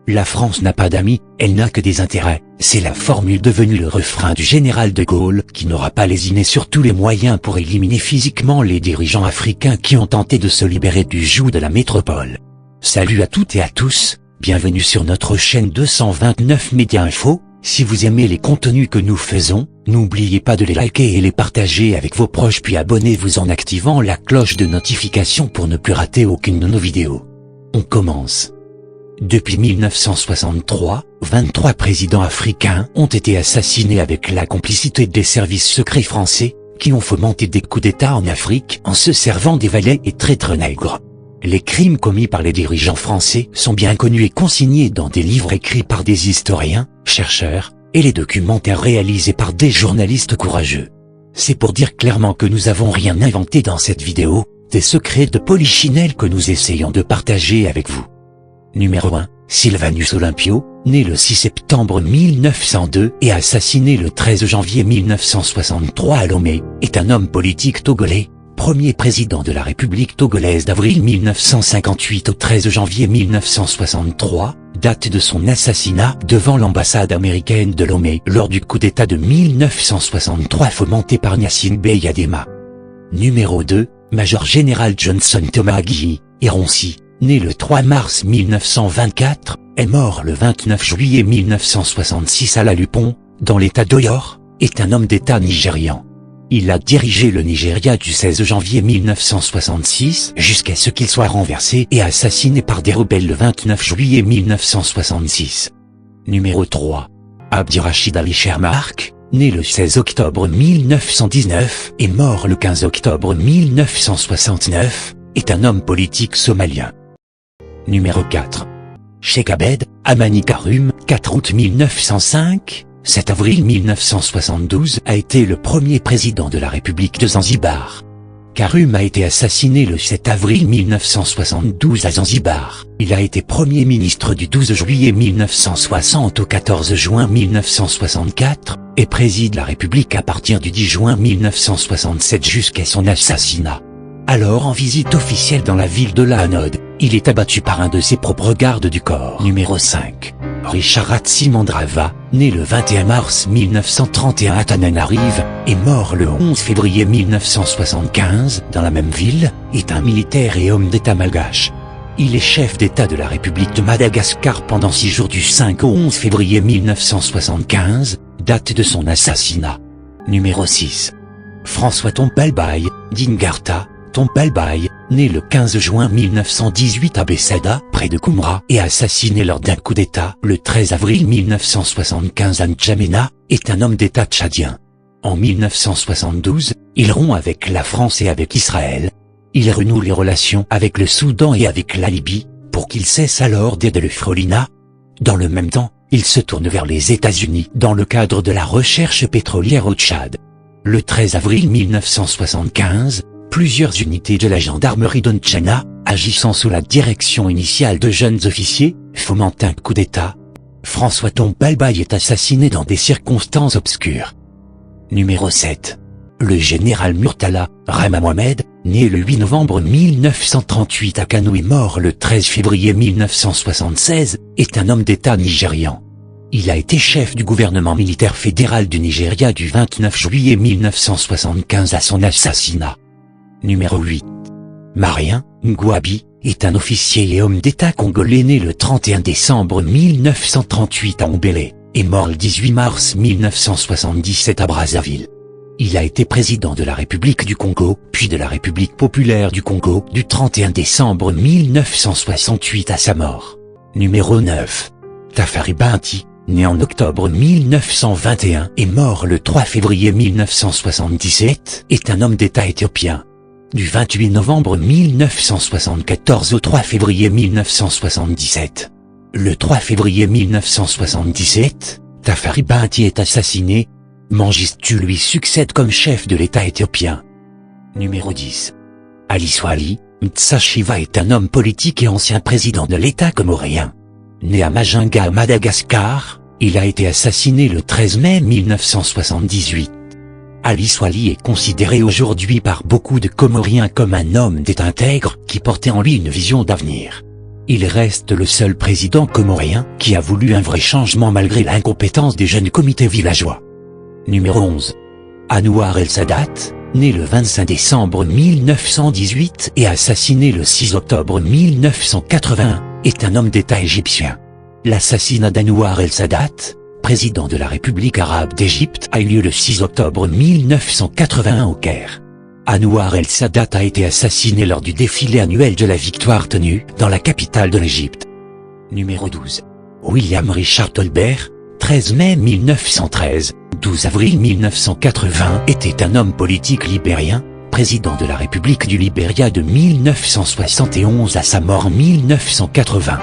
La France n'a pas d'amis, elle n'a que des intérêts. C'est la formule devenue le refrain du général de Gaulle, qui n'aura pas lésiné sur tous les moyens pour éliminer physiquement les dirigeants africains qui ont tenté de se libérer du joug de la métropole. Salut à toutes et à tous, bienvenue sur notre chaîne 229 Média Info. Si vous aimez les contenus que nous faisons, n'oubliez pas de les liker et les partager avec vos proches, puis abonnez-vous en activant la cloche de notification pour ne plus rater aucune de nos vidéos. On commence. Depuis 1963, 23 présidents africains ont été assassinés avec la complicité des services secrets français, qui ont fomenté des coups d'État en Afrique en se servant des valets et traîtres nègres. Les crimes commis par les dirigeants français sont bien connus et consignés dans des livres écrits par des historiens, chercheurs, et les documentaires réalisés par des journalistes courageux. C'est pour dire clairement que nous avons rien inventé dans cette vidéo, des secrets de polichinelle que nous essayons de partager avec vous. Numéro 1. Sylvanus Olympio, né le 6 septembre 1902 et assassiné le 13 janvier 1963 à Lomé, est un homme politique togolais, premier président de la République togolaise d'avril 1958 au 13 janvier 1963, date de son assassinat devant l'ambassade américaine de Lomé lors du coup d'État de 1963 fomenté par Gnassingbé Bey Adema. Numéro 2. Major général Johnson Thomas Aguiyi, Ironsi, né le 3 mars 1924, est mort le 29 juillet 1966 à La Lupon, dans l'état d'Oyo, est un homme d'État nigérian. Il a dirigé le Nigeria du 16 janvier 1966 jusqu'à ce qu'il soit renversé et assassiné par des rebelles le 29 juillet 1966. Numéro 3. Abdirachid Ali Shermarke, né le 16 octobre 1919 et mort le 15 octobre 1969, est un homme politique somalien. Numéro 4. Cheikh Abed Amani Karum, 4 août 1905, 7 avril 1972 a été le premier président de la République de Zanzibar. Karum a été assassiné le 7 avril 1972 à Zanzibar. Il a été Premier ministre du 12 juillet 1960 au 14 juin 1964, et préside la République à partir du 10 juin 1967 jusqu'à son assassinat. Alors en visite officielle dans la ville de Lahanod, il est abattu par un de ses propres gardes du corps. Numéro 5. Richard Hatsimandrava, né le 21 mars 1931 à Tananarive, et mort le 11 février 1975 dans la même ville, est un militaire et homme d'État malgache. Il est chef d'État de la République de Madagascar pendant 6 jours du 5 au 11 février 1975, date de son assassinat. Numéro 6. François Tompalbaye, d'Ingarta, Tompalbaye, né le 15 juin 1918 à Bessada, près de Koumra, et assassiné lors d'un coup d'État le 13 avril 1975 à N'Djamena, est un homme d'État tchadien. En 1972, il rompt avec la France et avec Israël. Il renoue les relations avec le Soudan et avec la Libye, pour qu'il cesse alors d'aider le Frolina. Dans le même temps, il se tourne vers les États-Unis dans le cadre de la recherche pétrolière au Tchad. Le 13 avril 1975, plusieurs unités de la gendarmerie de N'Tchana, agissant sous la direction initiale de jeunes officiers, fomentent un coup d'État. François Tompalbaye est assassiné dans des circonstances obscures. Numéro 7. Le général Murtala Rama Mohamed, né le 8 novembre 1938 à Kano et mort le 13 février 1976, est un homme d'État nigérian. Il a été chef du gouvernement militaire fédéral du Nigeria du 29 juillet 1975 à son assassinat. Numéro 8. Marien Ngouabi est un officier et homme d'État congolais né le 31 décembre 1938 à Ombélé, et mort le 18 mars 1977 à Brazzaville. Il a été président de la République du Congo, puis de la République populaire du Congo du 31 décembre 1968 à sa mort. Numéro 9. Tafari Binti, né en octobre 1921 et mort le 3 février 1977, est un homme d'État éthiopien. Du 28 novembre 1974 au 3 février 1977. Le 3 février 1977, Tafari Binti est assassiné. Mengistu lui succède comme chef de l'État éthiopien. Numéro 10. Ali Swali Mtsashiva est un homme politique et ancien président de l'État comoréen. Né à Majinga à Madagascar, il a été assassiné le 13 mai 1978. Ali Swali est considéré aujourd'hui par beaucoup de Comoriens comme un homme d'État intègre qui portait en lui une vision d'avenir. Il reste le seul président comorien qui a voulu un vrai changement malgré l'incompétence des jeunes comités villageois. Numéro 11. Anouar el-Sadat, né le 25 décembre 1918 et assassiné le 6 octobre 1981, est un homme d'État égyptien. L'assassinat d'Anouar el-Sadat, président de la République arabe d'Égypte, a eu lieu le 6 octobre 1981 au Caire. Anouar el-Sadat a été assassiné lors du défilé annuel de la victoire tenu dans la capitale de l'Égypte. Numéro 12. William Richard Tolbert, 13 mai 1913, 12 avril 1980, était un homme politique libérien, président de la République du Libéria de 1971 à sa mort en 1980.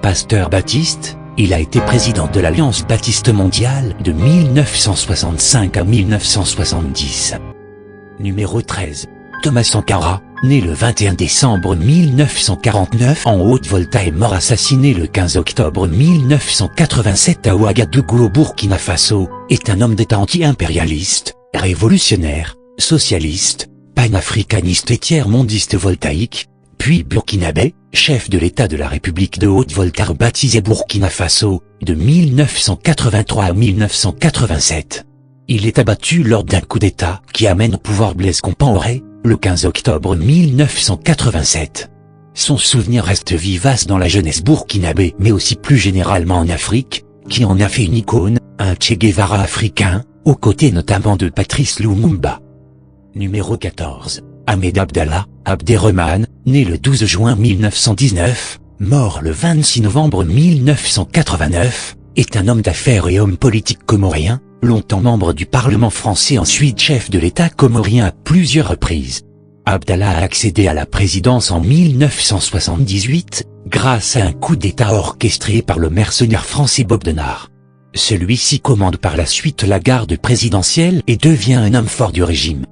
Pasteur baptiste, il a été président de l'Alliance baptiste mondiale de 1965 à 1970. Numéro 13. Thomas Sankara, né le 21 décembre 1949 en Haute-Volta et mort assassiné le 15 octobre 1987 à Ouagadougou au Burkina Faso, est un homme d'État anti-impérialiste, révolutionnaire, socialiste, panafricaniste et tiers-mondiste voltaïque, puis burkinabé, chef de l'État de la République de Haute-Volta baptisé Burkina Faso, de 1983 à 1987. Il est abattu lors d'un coup d'État qui amène au pouvoir Blaise Compaoré, le 15 octobre 1987. Son souvenir reste vivace dans la jeunesse burkinabé mais aussi plus généralement en Afrique, qui en a fait une icône, un Che Guevara africain, aux côtés notamment de Patrice Lumumba. Numéro 14. Ahmed Abdallah Abderrahmane, né le 12 juin 1919, mort le 26 novembre 1989, est un homme d'affaires et homme politique comorien, longtemps membre du Parlement français ensuite chef de l'État comorien à plusieurs reprises. Abdallah a accédé à la présidence en 1978, grâce à un coup d'État orchestré par le mercenaire français Bob Denard. Celui-ci commande par la suite la garde présidentielle et devient un homme fort du régime.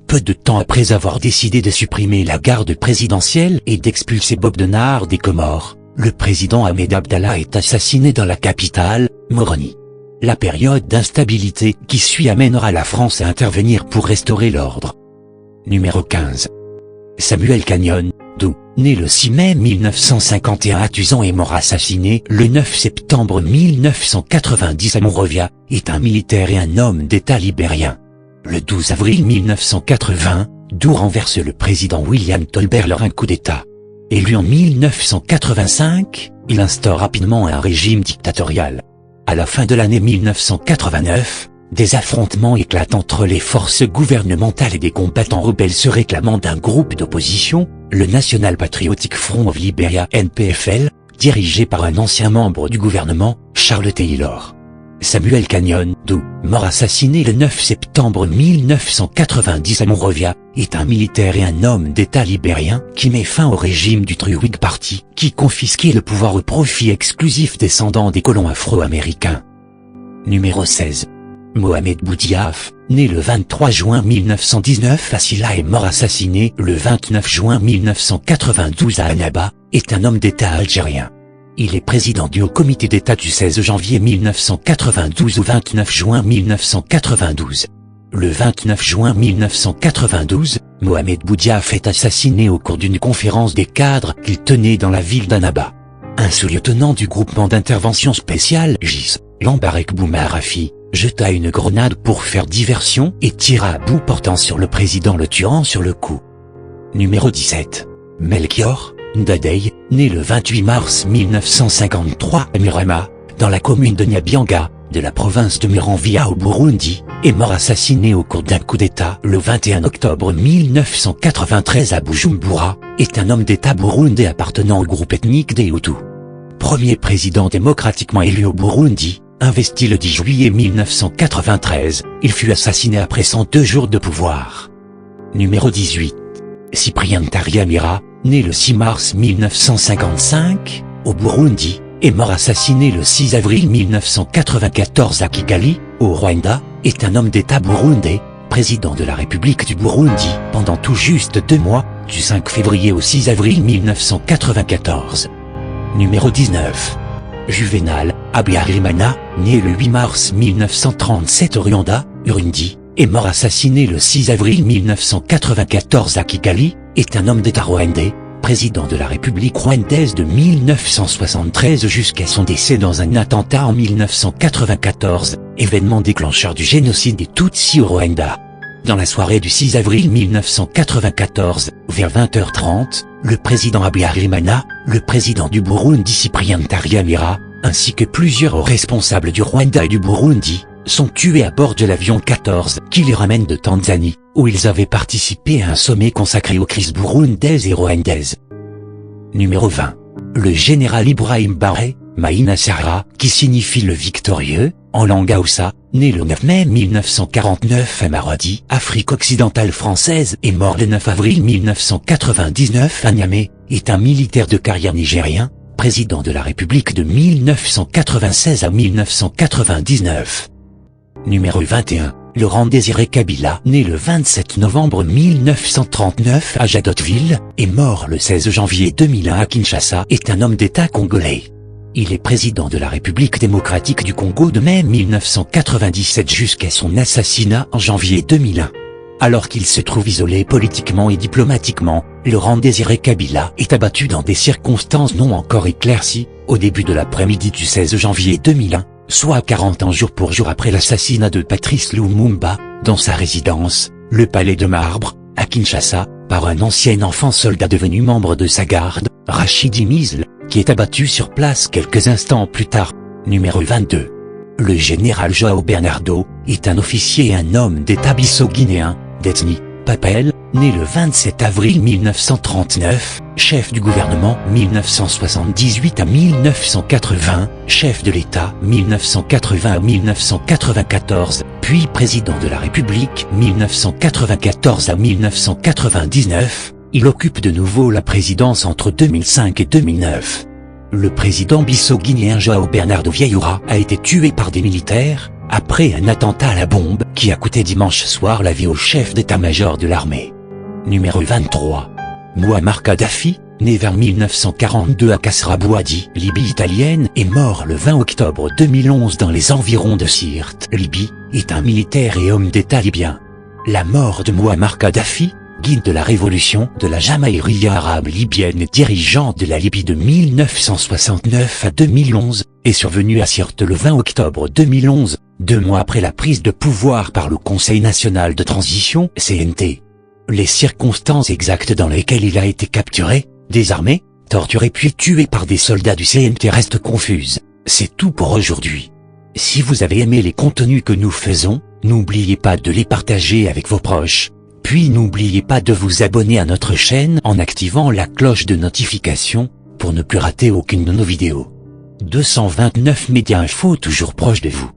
Peu de temps après avoir décidé de supprimer la garde présidentielle et d'expulser Bob Denard des Comores, le président Ahmed Abdallah est assassiné dans la capitale, Moroni. La période d'instabilité qui suit amènera la France à intervenir pour restaurer l'ordre. Numéro 15. Samuel Canyon, né le 6 mai 1951 à Tuzan et mort assassiné le 9 septembre 1990 à Monrovia, est un militaire et un homme d'État libérien. Le 12 avril 1980, Doux renverse le président William Tolbert lors d'un coup d'État. Élu en 1985, il instaure rapidement un régime dictatorial. À la fin de l'année 1989, des affrontements éclatent entre les forces gouvernementales et des combattants rebelles se réclamant d'un groupe d'opposition, le National Patriotic Front of Liberia (NPFL), dirigé par un ancien membre du gouvernement, Charles Taylor. Samuel Canyon, mort assassiné le 9 septembre 1990 à Monrovia, est un militaire et un homme d'État libérien qui met fin au régime du True Whig Party, qui confisquait le pouvoir au profit exclusif descendants des colons afro-américains. Numéro 16. Mohamed Boudiaf, né le 23 juin 1919 à Silla et mort assassiné le 29 juin 1992 à Annaba, est un homme d'État algérien. Il est président du Haut Comité d'État du 16 janvier 1992 au 29 juin 1992. Le 29 juin 1992, Mohamed Boudiaf est assassiné au cours d'une conférence des cadres qu'il tenait dans la ville d'Annaba. Un sous-lieutenant du groupement d'intervention spéciale GIS, Lambarek Boumarafi, jeta une grenade pour faire diversion et tira à bout portant sur le président le tuant sur le coup. Numéro 17. Melchior Ndadaye, né le 28 mars 1953 à Murama, dans la commune de Nyabyanga, de la province de Muramvya au Burundi, est mort assassiné au cours d'un coup d'État le 21 octobre 1993 à Bujumbura, est un homme d'État burundais appartenant au groupe ethnique des Hutus. Premier président démocratiquement élu au Burundi, investi le 10 juillet 1993, il fut assassiné après 102 jours de pouvoir. Numéro 18. Cyprien Ntaryamira, né le 6 mars 1955, au Burundi, est mort assassiné le 6 avril 1994 à Kigali, au Rwanda, est un homme d'État burundais, président de la République du Burundi pendant tout juste 2 mois, du 5 février au 6 avril 1994. Numéro 19. Juvenal Habyarimana, né le 8 mars 1937 au Rwanda, Urundi, est mort assassiné le 6 avril 1994 à Kigali, est un homme d'État rwandais, président de la République rwandaise de 1973 jusqu'à son décès dans un attentat en 1994, événement déclencheur du génocide des Tutsis au Rwanda. Dans la soirée du 6 avril 1994, vers 20h30, le président Habyarimana, le président du Burundi Cyprien Ntaryamira, ainsi que plusieurs hauts responsables du Rwanda et du Burundi, sont tués à bord de l'avion 14 qui les ramène de Tanzanie, où ils avaient participé à un sommet consacré aux crises burundaises et rwandaises. Numéro 20. Le général Ibrahim Baré, Maïna Sarra, qui signifie le victorieux, en langue Hausa, né le 9 mai 1949 à Maradi, Afrique occidentale française et mort le 9 avril 1999 à Niamey, est un militaire de carrière nigérien, président de la République de 1996 à 1999. Numéro 21. Laurent Désiré Kabila, né le 27 novembre 1939 à Jadotville, et mort le 16 janvier 2001 à Kinshasa, est un homme d'État congolais. Il est président de la République démocratique du Congo de mai 1997 jusqu'à son assassinat en janvier 2001. Alors qu'il se trouve isolé politiquement et diplomatiquement, Laurent Désiré Kabila est abattu dans des circonstances non encore éclaircies, au début de l'après-midi du 16 janvier 2001, soit 40 ans jour pour jour après l'assassinat de Patrice Lumumba, dans sa résidence, le Palais de Marbre, à Kinshasa, par un ancien enfant soldat devenu membre de sa garde, Rachidi Mizl, qui est abattu sur place quelques instants plus tard. Numéro 22. Le général João Bernardo, est un officier et un homme d'État bisso-guinéen, d'ethnie Papel, né le 27 avril 1939, chef du gouvernement 1978 à 1980, chef de l'État 1980 à 1994, puis président de la République 1994 à 1999, il occupe de nouveau la présidence entre 2005 et 2009. Le président bisso-guinéen João Bernardo Vieira a été tué par des militaires, après un attentat à la bombe qui a coûté dimanche soir la vie au chef d'état-major de l'armée. Numéro 23. Mouammar Kadhafi, né vers 1942 à Kasrabouadi, Libye italienne, et mort le 20 octobre 2011 dans les environs de Sirte, Libye, est un militaire et homme d'État libyen. La mort de Mouammar Kadhafi, guide de la révolution de la Jamaïria arabe libyenne et dirigeant de la Libye de 1969 à 2011, est survenue à Sirte le 20 octobre 2011, 2 mois après la prise de pouvoir par le Conseil national de transition, CNT. Les circonstances exactes dans lesquelles il a été capturé, désarmé, torturé puis tué par des soldats du CNT restent confuses. C'est tout pour aujourd'hui. Si vous avez aimé les contenus que nous faisons, n'oubliez pas de les partager avec vos proches. Puis n'oubliez pas de vous abonner à notre chaîne en activant la cloche de notification, pour ne plus rater aucune de nos vidéos. 229 Média Info toujours proche de vous.